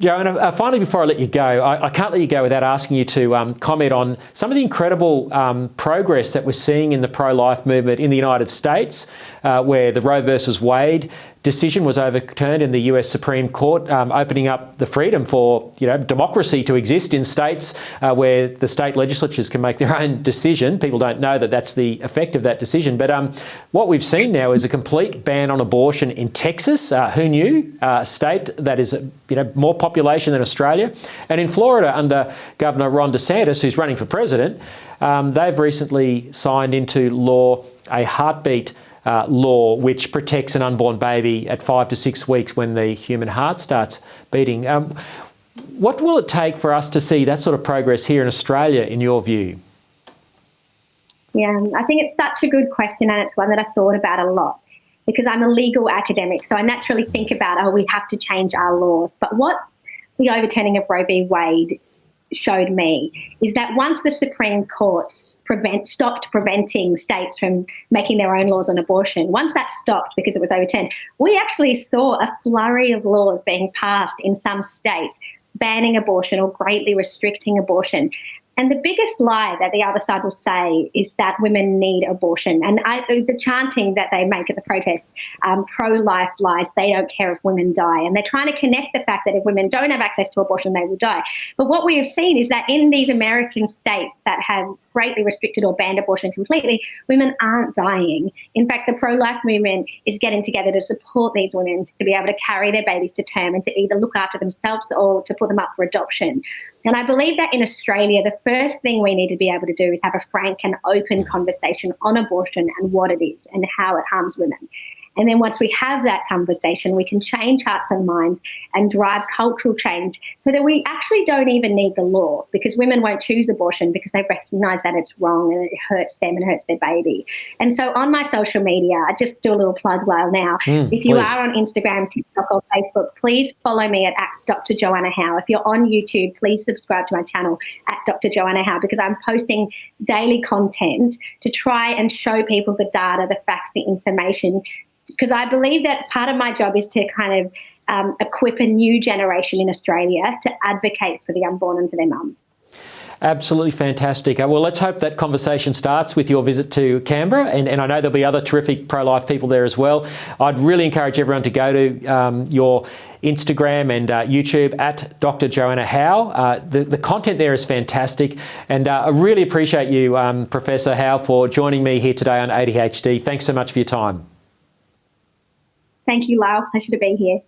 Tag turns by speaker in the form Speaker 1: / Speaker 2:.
Speaker 1: Joanna, finally, before I let you go, I can't let you go without asking you to comment on some of the incredible progress that we're seeing in the pro-life movement in the United States, where the Roe versus Wade decision was overturned in the US Supreme Court, opening up the freedom for democracy to exist in states where the state legislatures can make their own decision. People don't know that that's the effect of that decision. But what we've seen now is a complete ban on abortion in Texas. Who knew? A state that is more population than Australia. And in Florida, under Governor Ron DeSantis, who's running for president, they've recently signed into law a heartbeat law which protects an unborn baby at 5 to 6 weeks when the human heart starts beating. What will it take for us to see that sort of progress here in Australia, in your view?
Speaker 2: Yeah, I think it's such a good question, and it's one that I've thought about a lot because I'm a legal academic, so I naturally think about, we have to change our laws. But what the overturning of Roe v. Wade showed me is that once the Supreme Court stopped preventing states from making their own laws on abortion, once that stopped because it was overturned, we actually saw a flurry of laws being passed in some states banning abortion or greatly restricting abortion. And the biggest lie that the other side will say is that women need abortion. And the chanting that they make at the protests, pro-life lies, they don't care if women die. And they're trying to connect the fact that if women don't have access to abortion, they will die. But what we have seen is that in these American states that have greatly restricted or banned abortion completely, women aren't dying. In fact, the pro-life movement is getting together to support these women to be able to carry their babies to term and to either look after themselves or to put them up for adoption. And I believe that in Australia, the first thing we need to be able to do is have a frank and open conversation on abortion and what it is and how it harms women. And then once we have that conversation, we can change hearts and minds and drive cultural change so that we actually don't even need the law, because women won't choose abortion because they recognise that it's wrong and it hurts them and hurts their baby. And so on my social media, I just do a little plug, Lyle, now. If you are on Instagram, TikTok or Facebook, please follow me at Dr. Joanna Howe. If you're on YouTube, please subscribe to my channel at Dr. Joanna Howe, because I'm posting daily content to try and show people the data, the facts, the information, because I believe that part of my job is to kind of equip a new generation in Australia to advocate for the unborn and for their mums.
Speaker 1: Absolutely fantastic. Well, let's hope that conversation starts with your visit to Canberra, and I know there'll be other terrific pro-life people there as well. I'd really encourage everyone to go to your Instagram and YouTube at Dr. Joanna Howe. The content there is fantastic, and I really appreciate you, Professor Howe, for joining me here today on ADHD. Thanks so much for your time.
Speaker 2: Thank you, Lyle. Pleasure to be here.